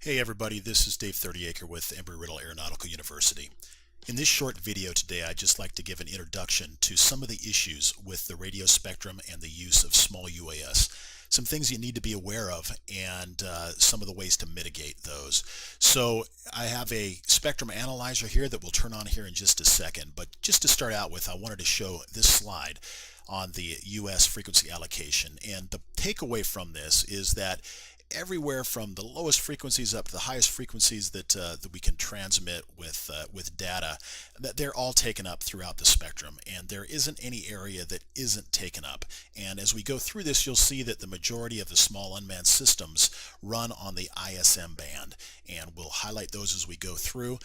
Hey everybody, this is Dave 30acre with Embry-Riddle Aeronautical University. In this short video today, I'd just like to give an introduction to some of the issues with the radio spectrum and the use of small UAS. Some things you need to be aware of and some of the ways to mitigate those. So I have a spectrum analyzer here that we'll turn on here in just a second, but just to start out with, I wanted to show this slide on the US frequency allocation. And the takeaway from this is that everywhere from the lowest frequencies up to the highest frequencies that we can transmit with data, that they're all taken up throughout the spectrum, and there isn't any area that isn't taken up. And as we go through this, you'll see that the majority of the small unmanned systems run on the ISM band, and we'll highlight those as we go through,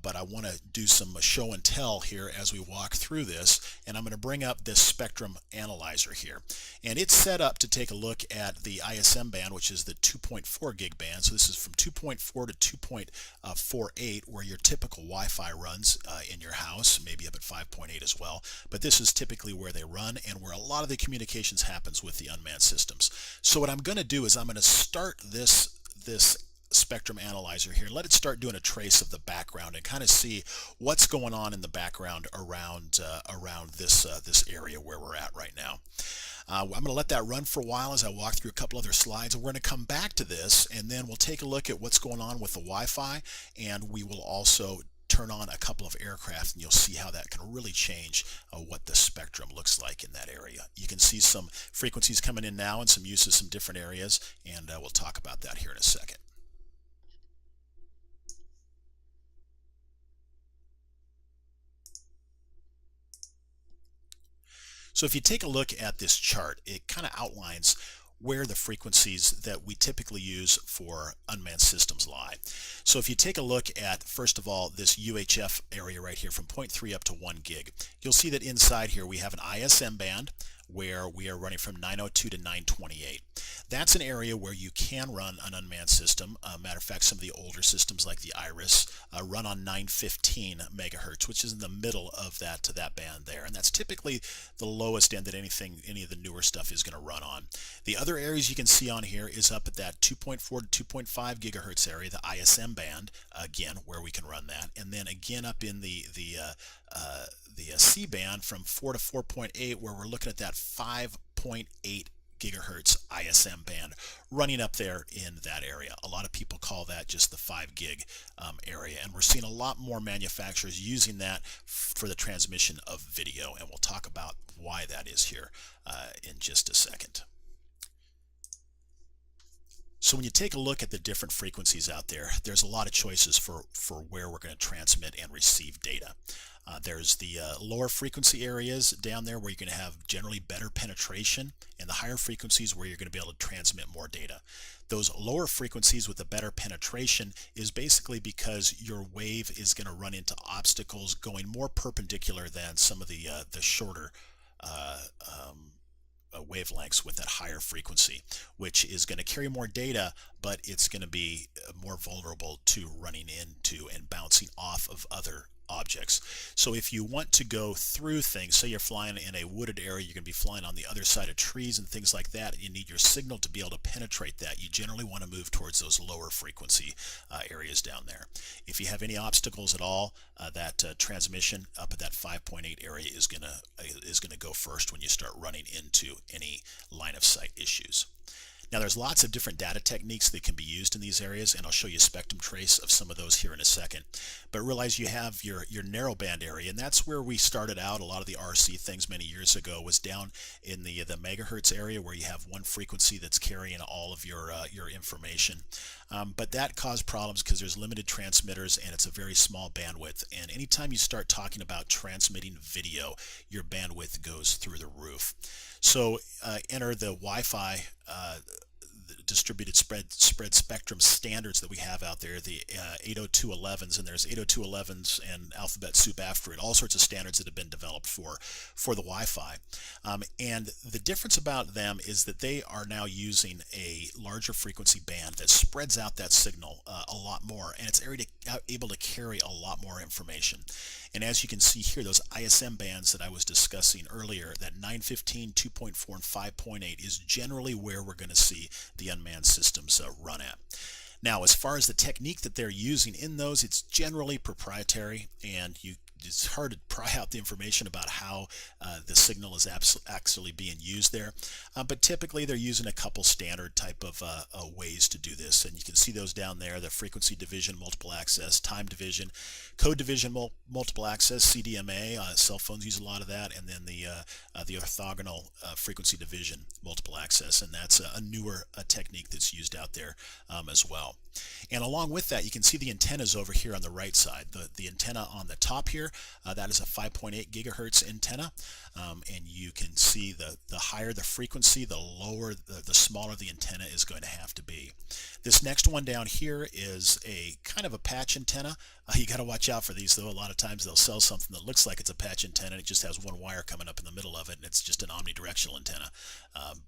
but I want to do some show and tell here as we walk through this, and I'm going to bring up this spectrum analyzer here, and it's set up to take a look at the ISM band, which is the 2.4 gig band. So this is from 2.4 to 2.48, where your typical Wi-Fi runs in your house, maybe up at 5.8 as well, but this is typically where they run and where a lot of the communications happens with the unmanned systems. So what I'm going to do is I'm going to start this spectrum analyzer here, let it start doing a trace of the background and kind of see what's going on in the background around this area where we're at right now. I'm going to let that run for a while as I walk through a couple other slides, and we're going to come back to this, and then we'll take a look at what's going on with the Wi-Fi, and we will also turn on a couple of aircraft, and you'll see how that can really change what the spectrum looks like in that area. You can see some frequencies coming in now and some uses, some different areas, and we'll talk about that here in a second. So if you take a look at this chart, it kind of outlines where the frequencies that we typically use for unmanned systems lie. So if you take a look at, first of all, this UHF area right here from 0.3 up to 1 gig, you'll see that inside here we have an ISM band where we are running from 902 to 928. That's an area where you can run an unmanned system. Matter of fact, some of the older systems like the Iris run on 915 megahertz, which is in the middle of that band there, and that's typically the lowest end that any of the newer stuff is going to run on. The other areas you can see on here is up at that 2.4 to 2.5 gigahertz area, the ISM band, again where we can run that, and then again up in the C band from 4 to 4.8, where we're looking at that 5.8 gigahertz ISM band running up there in that area. A lot of people call that just the 5 gig area, and we're seeing a lot more manufacturers using that for the transmission of video, and we'll talk about why that is here in just a second. So when you take a look at the different frequencies out there, there's a lot of choices for where we're going to transmit and receive data. There's the lower frequency areas down there where you're going to have generally better penetration, and the higher frequencies where you're going to be able to transmit more data. Those lower frequencies with the better penetration is basically because your wave is going to run into obstacles going more perpendicular than some of the shorter wavelengths with that higher frequency, which is going to carry more data, but it's going to be more vulnerable to running into and bouncing off of other objects. So if you want to go through things, say you're flying in a wooded area, you're going to be flying on the other side of trees and things like that, and you need your signal to be able to penetrate that, you generally want to move towards those lower frequency areas down there. If you have any obstacles at all, that transmission up at that 5.8 area is going to go first when you start running into any line of sight issues. Now there's lots of different data techniques that can be used in these areas, and I'll show you a spectrum trace of some of those here in a second. But realize you have your narrowband area, and that's where we started out. A lot of the RC things many years ago was down in the megahertz area, where you have one frequency that's carrying all of your information. But that caused problems because there's limited transmitters and it's a very small bandwidth. And anytime you start talking about transmitting video, your bandwidth goes through the roof. So enter the Wi-Fi distributed spread spectrum standards that we have out there, the 802.11s, and there's 802.11s and alphabet soup after it, all sorts of standards that have been developed for the Wi-Fi. And the difference about them is that they are now using a larger frequency band that spreads out that signal a lot more, and it's able to carry a lot more information. And as you can see here, those ISM bands that I was discussing earlier, that 915, 2.4, and 5.8 is generally where we're going to see the unmanned systems run at. Now, as far as the technique that they're using in those, it's generally proprietary, and it's hard to pry out the information about how the signal is actually being used there. But typically they're using a couple standard type of ways to do this. And you can see those down there: the frequency division, multiple access, time division, code division, multiple access, CDMA. Cell phones use a lot of that. And then the orthogonal frequency division, multiple access. And that's a newer technique that's used out there as well. And along with that, you can see the antennas over here on the right side. The antenna on the top here, that is a 5.8 gigahertz antenna. And you can see the higher the frequency, the lower, the smaller the antenna is going to have to be. This next one down here is a kind of a patch antenna. You got to watch out for these, though. A lot of times they'll sell something that looks like it's a patch antenna, and it just has one wire coming up in the middle of it, and it's just an omnidirectional antenna.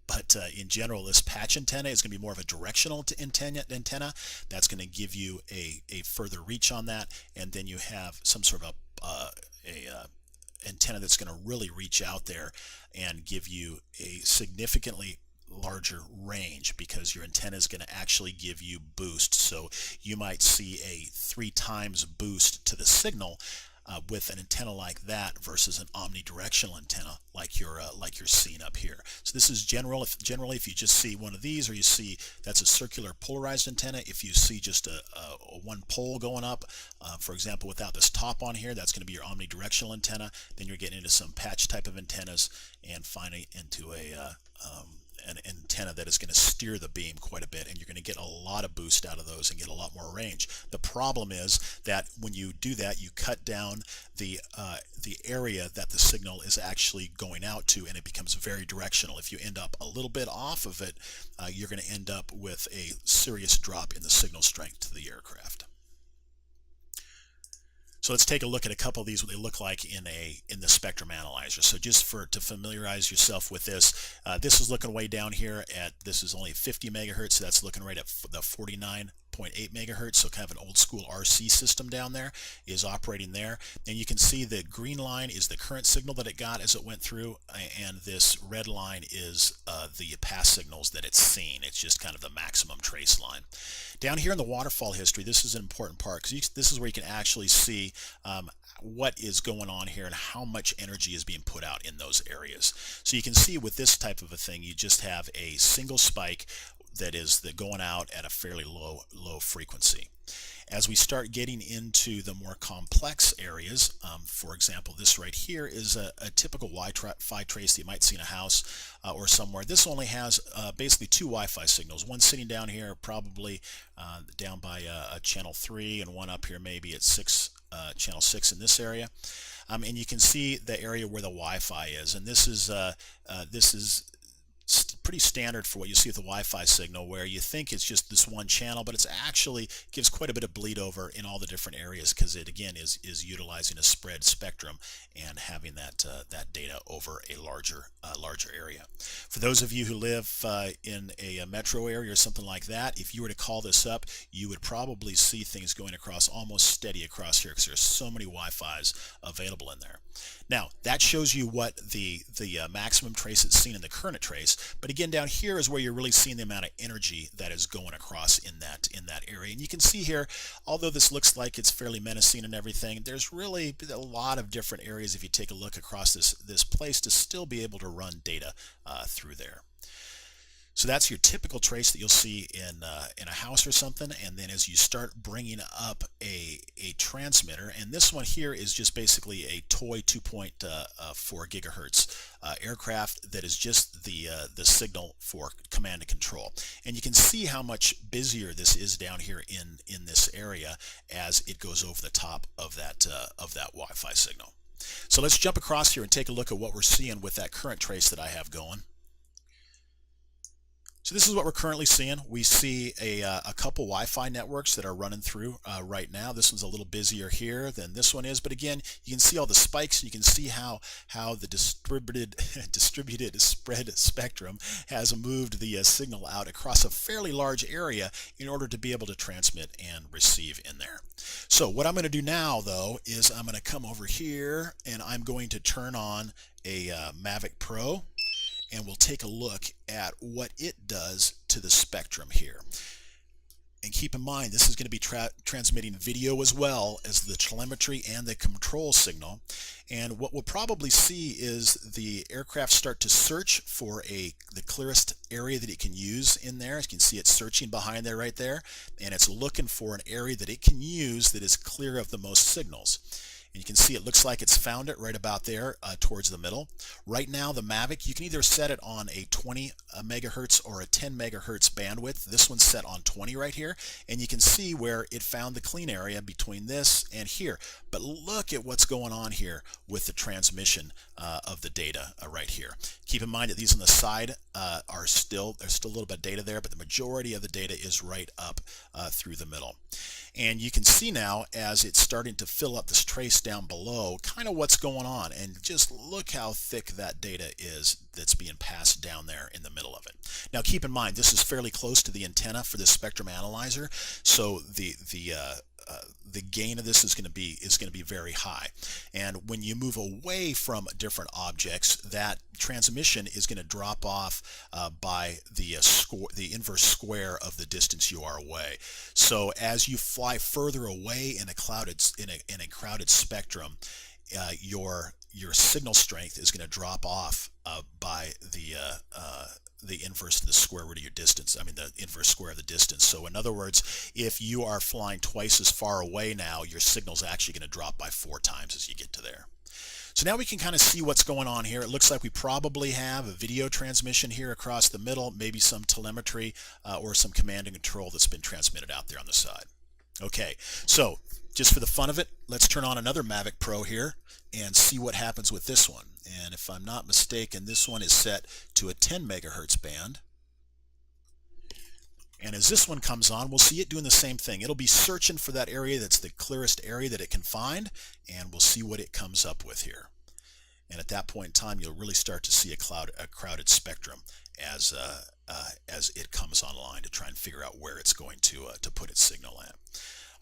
But in general, this patch antenna is going to be more of a directional antenna. That's going to give you a further reach on that, and then you have some sort of a antenna that's going to really reach out there and give you a significantly larger range, because your antenna is going to actually give you boost. So you might see a 3 times boost to the signal with an antenna like that versus an omnidirectional antenna like you're seeing up here. So this is generally if you just see one of these, or you see that's a circular polarized antenna. If you see just a one pole going up, for example, without this top on here, that's going to be your omnidirectional antenna. Then you're getting into some patch type of antennas, and finally into an antenna that is going to steer the beam quite a bit, and you're going to get a lot of boost out of those and get a lot more range. The problem is that when you do that, you cut down the area that the signal is actually going out to, and it becomes very directional. If you end up a little bit off of it, you're going to end up with a serious drop in the signal strength to the aircraft. So let's take a look at a couple of these, what they look like in the spectrum analyzer. So just to familiarize yourself with this, this is looking way down here at, this is only 50 megahertz, so that's looking right at the 49.8 megahertz, so kind of an old school RC system down there is operating there. And you can see the green line is the current signal that it got as it went through, and this red line is the past signals that it's seen. It's just kind of the maximum trace line. Down here in the waterfall history, this is an important part, because this is where you can actually see what is going on here and how much energy is being put out in those areas. So you can see with this type of a thing, you just have a single spike that is going out at a fairly low frequency. As we start getting into the more complex areas, for example, this right here is a typical Wi-Fi trace that you might see in a house or somewhere. This only has basically 2 Wi-Fi signals, one sitting down here probably down by a channel 3, and one up here maybe at channel 6 in this area. And you can see the area where the Wi-Fi is, and this is pretty standard for what you see with the Wi-Fi signal, where you think it's just this one channel, but it's actually gives quite a bit of bleed over in all the different areas, because it again is utilizing a spread spectrum and having that data over a larger area. For those of you who live in a metro area or something like that, if you were to call this up, you would probably see things going across almost steady across here, because there's so many Wi-Fis available in there. Now that shows you what the maximum trace is seen in the current trace. But again, down here is where you're really seeing the amount of energy that is going across in that area. And you can see here, although this looks like it's fairly menacing and everything, there's really a lot of different areas if you take a look across this place to still be able to run data through there. So that's your typical trace that you'll see in a house or something. And then as you start bringing up a transmitter, and this one here is just basically a toy 2.4 gigahertz aircraft that is just the signal for command and control. And you can see how much busier this is down here in this area as it goes over the top of that Wi-Fi signal. So let's jump across here and take a look at what we're seeing with that current trace that I have going. So this is what we're currently seeing. We see a couple Wi-Fi networks that are running through right now. This one's a little busier here than this one is, but again, you can see all the spikes, and you can see how the distributed spread spectrum has moved the signal out across a fairly large area in order to be able to transmit and receive in there. So what I'm going to do now, though, is I'm going to come over here and I'm going to turn on a Mavic Pro, and we'll take a look at what it does to the spectrum here. And keep in mind, this is going to be transmitting video as well as the telemetry and the control signal. And what we'll probably see is the aircraft start to search for the clearest area that it can use in there. As you can see, it's searching behind there, right there, and it's looking for an area that it can use that is clear of the most signals. And you can see it looks like it's found it right about there towards the middle. Right now, the Mavic, you can either set it on a 20 megahertz or a 10 megahertz bandwidth. This one's set on 20 right here, and you can see where it found the clean area between this and here. But look at what's going on here with the transmission of the data right here. Keep in mind that these on the side there's still a little bit of data there, but the majority of the data is right up through the middle. And you can see now as it's starting to fill up this trace down below kind of what's going on, and just look how thick that data is that's being passed down there in the middle of it. Now keep in mind, this is fairly close to the antenna for this spectrum analyzer, so the gain of this is going to be very high. And when you move away from different objects, that transmission is going to drop off by the inverse square of the distance you are away. So as you fly further away in a crowded spectrum, your signal strength is going to drop off by the inverse of the square root of your distance. I mean, the inverse square of the distance. So in other words, if you are flying twice as far away now, your signal's actually going to drop by 4 times as you get to there. So now we can kind of see what's going on here. It looks like we probably have a video transmission here across the middle, maybe some telemetry or some command and control that's been transmitted out there on the side. Okay, so just for the fun of it, let's turn on another Mavic Pro here and see what happens with this one. And if I'm not mistaken, this one is set to a 10 megahertz band. And as this one comes on, we'll see it doing the same thing. It'll be searching for that area that's the clearest area that it can find, and we'll see what it comes up with here. And at that point in time, you'll really start to see a crowded spectrum as it comes online to try and figure out where it's going to put its signal at.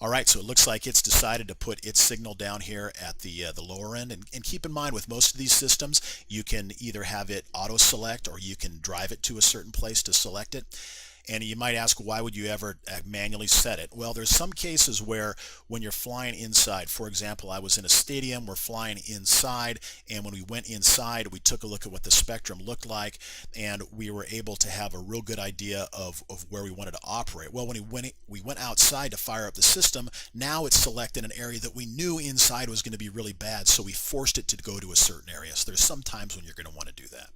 All right, so it looks like it's decided to put its signal down here at the lower end. And keep in mind, with most of these systems, you can either have it auto-select or you can drive it to a certain place to select it. And you might ask, why would you ever manually set it? Well, there's some cases where when you're flying inside, for example, I was in a stadium, we're flying inside, and when we went inside, we took a look at what the spectrum looked like, and we were able to have a real good idea of where we wanted to operate. Well, when we went outside to fire up the system, now it's selected an area that we knew inside was going to be really bad, so we forced it to go to a certain area. So there's some times when you're going to want to do that.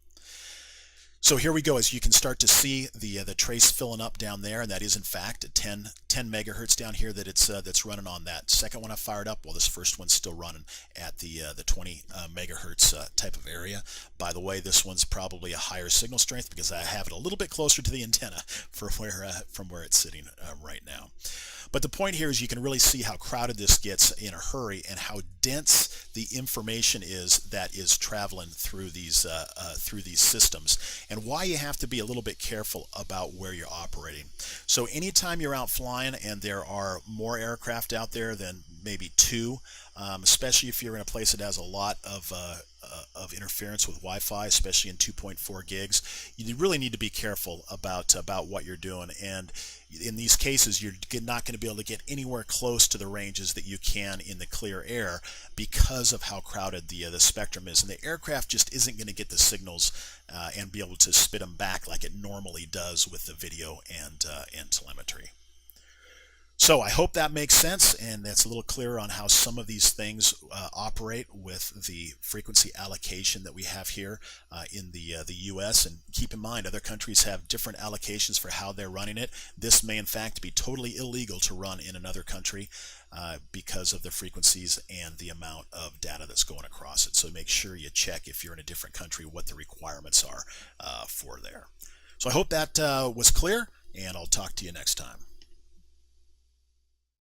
So here we go. As you can start to see the trace filling up down there, and that is in fact a 10 megahertz down here that that's running on. That second one I fired up, while this first one's still running at the 20 megahertz type of area. By the way, this one's probably a higher signal strength because I have it a little bit closer to the antenna from where it's sitting right now. But the point here is you can really see how crowded this gets in a hurry and how dense the information is that is traveling through these systems, and why you have to be a little bit careful about where you're operating. So anytime you're out flying and there are more aircraft out there than maybe 2, especially if you're in a place that has a lot of interference with Wi-Fi, especially in 2.4 gigs, you really need to be careful about what you're doing. And in these cases, you're not going to be able to get anywhere close to the ranges that you can in the clear air because of how crowded the spectrum is, and the aircraft just isn't going to get the signals and be able to spit them back like it normally does with the video and telemetry. So I hope that makes sense, and that's a little clearer on how some of these things operate with the frequency allocation that we have here in the US. And keep in mind, other countries have different allocations for how they're running it. This may in fact be totally illegal to run in another country because of the frequencies and the amount of data that's going across it. So make sure you check, if you're in a different country, what the requirements are for there. So I hope that was clear, and I'll talk to you next time.